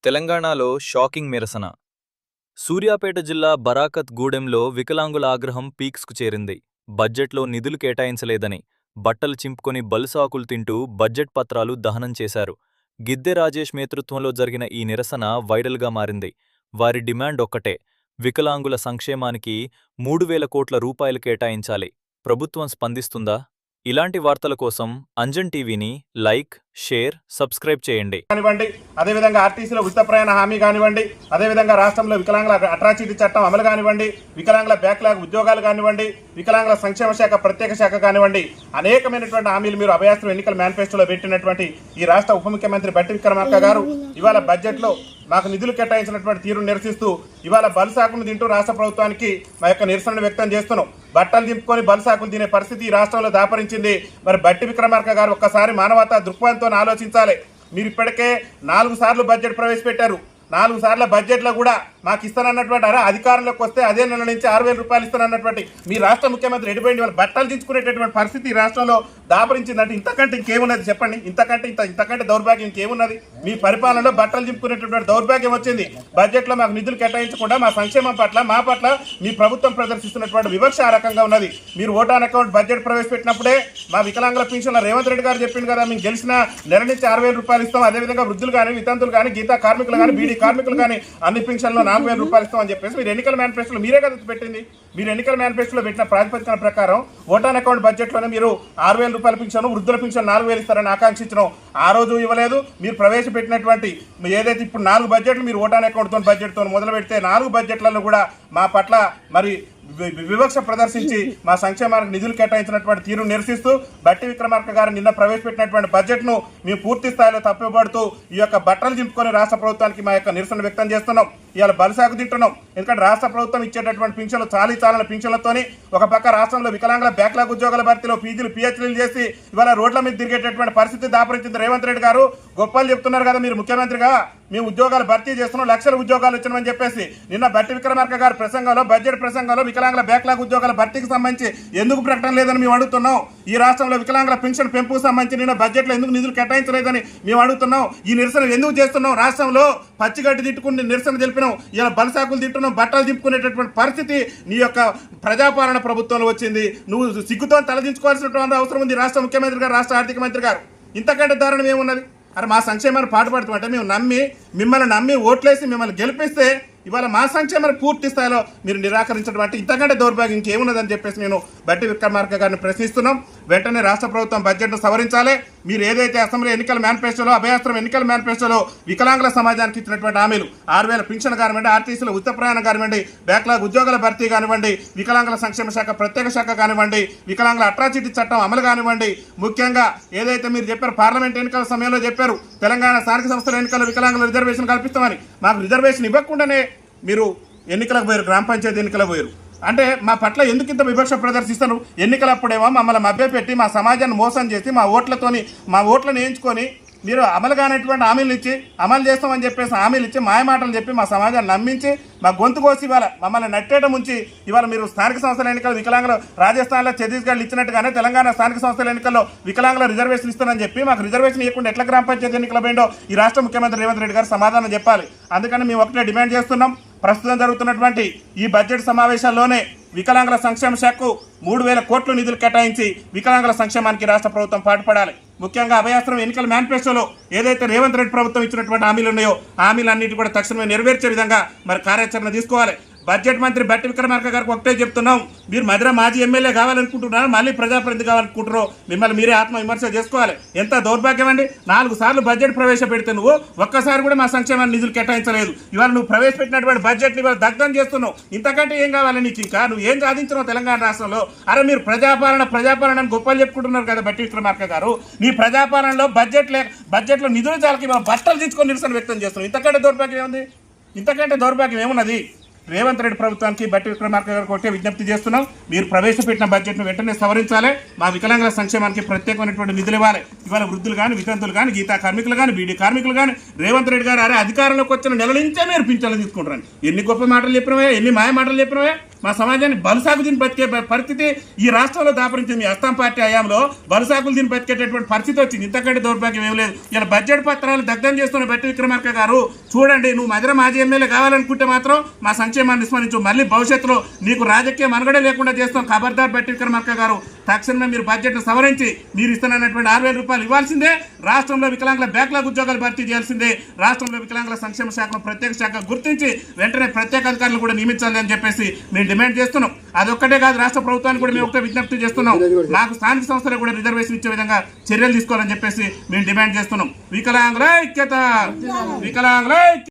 తెలంగాణలో షాకింగ్ నిరసన. సూర్యాపేట జిల్లా బరాకత్ గూడెంలో వికలాంగుల ఆగ్రహం పీక్స్కు చేరింది. బడ్జెట్లో నిధులు కేటాయించలేదని, బట్టలు చింపుకొని బలుసాకులు తింటూ బడ్జెట్ పత్రాలు దహనం చేశారు. గిద్దె రాజేష్ నేతృత్వంలో జరిగిన ఈ నిరసన వైరల్గా మారింది. వారి డిమాండ్ ఒక్కటే, వికలాంగుల సంక్షేమానికి 3,000 కోట్ల రూపాయలు కేటాయించాలి. ప్రభుత్వం స్పందిస్తుందా? ఇలాంటి వార్తల కోసం అంజన్ టీవీని లైక్, షేర్, సబ్స్క్రైబ్ చేయండి. అదేవిధంగా ఆర్టీసీలో ఉచిత ప్రయాణ హామీ కానివ్వండి, అదేవిధంగా రాష్ట్రంలో వికలాంగుల అట్రాసిటీ చట్టం అమలు కానివ్వండి, వికలాంగుల బ్యాక్లాగ్ ఉద్యోగాలు కానివ్వండి, వికలాంగుల సంక్షేమ శాఖ ప్రత్యేక శాఖ కానివ్వండి, అనేకమైనటువంటి హామీలు మీరు అభయాస్త్రం ఎన్నికల మేనిఫెస్టోలో పెట్టినటువంటి ఈ రాష్ట్ర ఉప ముఖ్యమంత్రి బట్టి విక్రమార్క గారు ఇవాళ బడ్జెట్లో మాకు నిధులు కేటాయించినటువంటి తీరును నిరసిస్తూ ఇవాళ బలుసాకును తింటూ రాష్ట్ర ప్రభుత్వానికి మా యొక్క నిరసనను వ్యక్తం చేస్తున్నాం. బట్టలు దింపుకొని బలుసాకులు తినే పరిస్థితి ఈ రాష్ట్రంలో దాపరించింది. మరి బట్టి విక్రమార్క గారు ఒక్కసారి మానవతా దృక్పథంతో ఆలోచించాలి. మీరు ఇప్పటికే 4 సార్లు బడ్జెట్ ప్రవేశపెట్టారు. 4 సార్ల బడ్జెట్లో కూడా మాకు ఇస్తానన్నటువంటి అధికారంలోకి వస్తే అదే నెల నుంచి 6,000 రూపాయలు ఇస్తానన్నటువంటి మీ రాష్ట్ర ముఖ్యమంత్రి ఎడిపోయింది. వాళ్ళు బట్టలు దించుకునేటటువంటి పరిస్థితి రాష్ట్రంలో దాపరించిందంటే ఇంతకంటే ఇంకేమున్నది చెప్పండి? ఇంతకంటే దౌర్భాగ్యం ఇంకేమున్నది? మీ పరిపాలనలో బట్టలు దింపుకునేటటువంటి దౌర్భాగ్యం వచ్చింది. బడ్జెట్లో మాకు నిధులు కేటాయించకుండా మా సంక్షేమం పట్ల మా పట్ల మీ ప్రభుత్వం ప్రదర్శిస్తున్నటువంటి వివక్ష ఆ రకంగా ఉన్నది. మీరు ఓటాన్ అకౌంట్ బడ్జెట్ ప్రవేశపెట్టినప్పుడే మా వికలాంగుల పెన్షన్ల రేవంత్ రెడ్డి గారు చెప్పింది కదా, మేము గెలిచిన నెల నుంచి 6,000 రూపాయలు ఇస్తాం. అదేవిధంగా వృద్ధులు కానీ, వితంతులు కానీ, గీతా కార్మికులు కానీ, బీడీ కార్మికులు కానీ అన్ని పెన్షన్లో 4,000 రూపాయలు ఇస్తామని చెప్పేసి మీరు ఎన్నికల మేనిఫెస్టోలో మీరే కదా పెట్టింది. మీరు ఎన్నికల మేనిఫెస్టోలో పెట్టిన ప్రాతిపదికన ప్రకారం ఓటాన్ అకౌంట్ బడ్జెట్లోనే మీరు 6,000 రూపాయల పెన్షన్, వృద్ధుల పెన్షన్ 4,000 ఇస్తారని ఆకాంక్షించడం. ఆ రోజు ఇవ్వలేదు. మీరు ప్రవేశపెట్టినటువంటి ఏదైతే ఇప్పుడు 4 బడ్జెట్లు మీరు ఓటాన్ అకౌంట్తో బడ్జెట్తో మొదలు పెడితే 4 బడ్జెట్లలో కూడా మా పట్ల మరి వివక్ష ప్రదర్శించి మా సంక్షేమానికి నిధులు కేటాయించినటువంటి తీరు నిరసిస్తూ బట్టి విక్రమార్క గారు నిన్న ప్రవేశపెట్టినటువంటి బడ్జెట్ను మేము పూర్తి స్థాయిలో తప్పుపడుతూ ఈ యొక్క బట్టలు చింపుకొని రాష్ట్ర ప్రభుత్వానికి మా యొక్క నిరసన వ్యక్తం చేస్తున్నాం. ఇవాళ బలుసాకు తింటున్నాం. ఎందుకంటే రాష్ట్ర ప్రభుత్వం ఇచ్చేటటువంటి పింఛన్లు చాలన పింఛన్లతోని ఒక పక్క రాష్ట్రంలో వికలాంగుల బ్యాక్లాగ్ ఉద్యోగాల భర్తీలో పీజీలు, పిహెచ్డీలు చేసి ఇవాళ రోడ్ల మీద తిరిగేటటువంటి పరిస్థితి దాపరించింది. రేవంత్ రెడ్డి గారు గొప్పలు చెప్తున్నారు కదా మీరు ముఖ్యమంత్రిగా, మేము ఉద్యోగాలు భర్తీ చేస్తున్నాం, లక్షల ఉద్యోగాలు వచ్చినామని చెప్పేసి నిన్న బట్టి విక్రమార్క గారి ప్రసంగంలో, బడ్జెట్ ప్రసంగంలో వికలాంగుల బ్యాక్లాగ్ ఉద్యోగాల భర్తీకి సంబంధించి ఎందుకు ప్రకటన లేదని మేము అడుగుతున్నాం. ఈ రాష్ట్రంలో వికలాంగుల పెన్షన్ పెంపుకు సంబంధించి నిన్న బడ్జెట్లో ఎందుకు నిధులు కేటాయించలేదని మేము అడుగుతున్నాం. ఈ నిరసన ఎందుకు చేస్తున్నాం? రాష్ట్రంలో పచ్చిగడ్డి తిట్టుకుని నిరసన తెలిపినాం. ఇలా బలసాకులు తింటున్నాం, బట్టలు తిప్పుకునేటటువంటి పరిస్థితి నీ యొక్క ప్రజాపాలన ప్రభుత్వంలో వచ్చింది. నువ్వు సిగ్గుతో తలదించుకోవాల్సినటువంటి అవసరం ఉంది రాష్ట్ర ముఖ్యమంత్రి గారు, రాష్ట్ర ఆర్థిక మంత్రి గారు. ఇంతకంటే దారుణం ఏమున్నది? అరే మా సంక్షేమాన్ని పాటుపడుతుంటే మేము మిమ్మల్ని నమ్మి ఓట్లేసి మిమ్మల్ని గెలిపిస్తే ఇవాళ మా సంక్షేమాన్ని పూర్తి స్థాయిలో మీరు నిరాకరించడం అంటే ఇంతకంటే దౌర్భాగ్యం ఇంకేమున్నదని చెప్పేసి నేను బట్టి విక్రమార్క గారిని ప్రశ్నిస్తున్నాం. వెంటనే రాష్ట్ర ప్రభుత్వం బడ్జెట్ను సవరించాలి. మీరు ఏదైతే అసెంబ్లీ ఎన్నికల మేనిఫెస్టోలో, అభయాస్త్రం ఎన్నికల మేనిఫెస్టోలో వికలాంగుల సమాజానికి ఇచ్చినటువంటి హామీలు 6,000 పెన్షన్ కానివ్వండి, ఆర్టీసీలో ఉచిత ప్రయాణం కానివ్వండి, బ్యాక్లాగ్ ఉద్యోగాల భర్తీ కానివ్వండి, వికలాంగుల సంక్షేమ శాఖ ప్రత్యేక శాఖ కానివ్వండి, వికలాంగుల అట్రాసిటీ చట్టం అమలు కానివ్వండి, ముఖ్యంగా ఏదైతే మీరు చెప్పారు పార్లమెంట్ ఎన్నికల సమయంలో చెప్పారు తెలంగాణ స్థానిక సంస్థల ఎన్నికల్లో వికలాంగుల రిజర్వేషన్ కల్పిస్తామని, మాకు రిజర్వేషన్ ఇవ్వకుండానే మీరు ఎన్నికలకు పోయారు, గ్రామ పంచాయతీ ఎన్నికలకు పోయారు. అంటే మా పట్ల ఎందుకు ఇంత వివక్ష ప్రదర్శిస్తారు? ఎన్నికలప్పుడేమో మమ్మల్ని మభ్యపెట్టి మా సమాజాన్ని మోసం చేసి మా ఓట్లను వేయించుకొని మీరు అమలు కానటువంటి హామీలు ఇచ్చి అమలు చేస్తామని చెప్పేసి హామీలు ఇచ్చి మాయమాటలు చెప్పి మా సమాజాన్ని నమ్మించి మా గొంతు కోసి ఇవాళ మమ్మల్ని నట్టేయడం ఉంచి ఇవాళ మీరు స్థానిక సంస్థల ఎన్నికలు వికలాంగులు రాజస్థాన్లో, ఛత్తీస్గఢ్లో ఇచ్చినట్టుగానే తెలంగాణ స్థానిక సంస్థల ఎన్నికల్లో వికలాంగుల రిజర్వేషన్ ఇస్తానని చెప్పి మాకు రిజర్వేషన్ ఇవ్వకుండా ఎట్లా గ్రామ పంచాయతీ ఎన్నికల పోయిండో ఈ రాష్ట్ర ముఖ్యమంత్రి రేవంత్ రెడ్డి గారు సమాధానం చెప్పాలి. అందుకని మేము ఒకటే డిమాండ్ చేస్తున్నాం. ప్రస్తుతం జరుగుతున్నటువంటి ఈ బడ్జెట్ సమావేశాల్లోనే వికలాంగుల సంక్షేమ శాఖకు 3,000 కోట్లు నిధులు కేటాయించి వికలాంగుల సంక్షేమానికి రాష్ట్ర ప్రభుత్వం పాటుపడాలి. ముఖ్యంగా అభయాస్త్రం ఎన్నికల మేనిఫెస్టోలో ఏదైతే రేవంత్ రెడ్డి ప్రభుత్వం ఇచ్చినటువంటి హామీలు ఉన్నాయో హామీలన్నిటి కూడా తక్షణమే నెరవేర్చే విధంగా మరి కార్యాచరణ తీసుకోవాలి. బడ్జెట్ మంత్రి బట్టి విక్రమార్క గారికి ఒకటే చెప్తున్నాం, మీరు మధుర మాజీ ఎమ్మెల్యే కావాలనుకుంటున్నారు, మళ్ళీ ప్రజాప్రతినిధి కావాలనుకుంటున్నారు, మిమ్మల్ని మీరే ఆత్మవిమర్శ చేసుకోవాలి. ఎంత దౌర్భాగ్యం అండి! 4 సార్లు బడ్జెట్ ప్రవేశపెడితే నువ్వు ఒక్కసారి కూడా మా సంక్షేమాన్ని నిధులు కేటాయించలేదు. ఇవాళ నువ్వు ప్రవేశపెట్టినటువంటి బడ్జెట్ని ఇవాళ దగ్ధం చేస్తున్నావు. ఇంతకంటే ఏం కావాలి నీకు? ఇంకా నువ్వు ఏం సాధించినావు తెలంగాణ రాష్ట్రంలో? అరే మీరు ప్రజాపాలన గొప్పలు చెప్పుకుంటున్నారు కదా బట్టి విక్రమార్క గారు. నీ ప్రజాపాలనలో బడ్జెట్లో నిధులు చాలకి బట్టలు తీసుకొని నిరసన వ్యక్తం చేస్తున్నావు. ఇంతకంటే దౌర్భాగ్యం ఏముంది? ఇంతకంటే దౌర్భాగ్యం ఏమున్నది? రేవంత్ రెడ్డి ప్రభుత్వానికి బట్టి విక్రమార్క గారికి ఒకటే విజ్ఞప్తి చేస్తున్నాం, మీరు ప్రవేశపెట్టిన బడ్జెట్ను వెంటనే సవరించాలి. మా వికలాంగుల సంక్షేమానికి ప్రత్యేకమైనటువంటి నిధులు ఇవ్వాలి. ఇవాళ వృద్ధులు కానీ, వితంతులు కానీ, గీతా కార్మికులు కానీ, బీడీ కార్మికులు కానీ రేవంత్ రెడ్డి గారు అధికారంలోకి వచ్చిన నెల నుంచే మీరు పింఛన్లు తీసుకుంటారని ఎన్ని గొప్ప మాటలు చెప్పినవే, ఎన్ని మాయ మాటలు చెప్పినవే. మా సమాజాన్ని బలుసాకు దీన్ని బతికే పరిస్థితి ఈ రాష్ట్రంలో దాపరించింది. మీ అస్సాం పార్టీ హయాంలో బలుసాకులు దీన్ని బతికేటటువంటి పరిస్థితి వచ్చింది. ఇంతకంటే దౌర్భాగ్యం ఏం లేదు. ఇలా బడ్జెట్ పత్రాలు దగ్ధం చేస్తున్న బట్టి విక్రమార్క గారు చూడండి, నువ్వు మధుర మాజీ ఎమ్మెల్యే కావాలనుకుంటే మాత్రం మా సంక్షేమాన్ని విస్మరించు. మళ్ళీ భవిష్యత్తులో నీకు రాజకీయ మనుగడ లేకుండా చేస్తాం. ఖబర్దార్ బట్టి విక్రమార్క గారు, తక్షణమే మీరు బడ్జెట్ను సవరించి మీరు ఇస్తున్నటువంటి 6,000 రూపాయలు ఇవ్వాల్సిందే. రాష్ట్రంలో వికలాంగుల బ్యాక్లాగ్ ఉద్యోగాలు భర్తీ చేయాల్సిందే. రాష్ట్రంలో వికలాంగుల సంక్షేమ శాఖను ప్రత్యేక శాఖ గుర్తించి వెంటనే ప్రత్యేక అధికారులు కూడా నియమించాలి అని చెప్పేసి మేము డిమాండ్ చేస్తున్నాం. అదొక్కటే కాదు, రాష్ట్ర ప్రభుత్వానికి కూడా మేము ఒకటే విజ్ఞప్తి చేస్తున్నాం. మాకు స్థానిక సంస్థలకు కూడా రిజర్వేషన్ ఇచ్చే విధంగా చర్యలు తీసుకోవాలని చెప్పేసి మేము డిమాండ్ చేస్తున్నాం. వికలాంగుల ఐక్యత, వికలాంగుల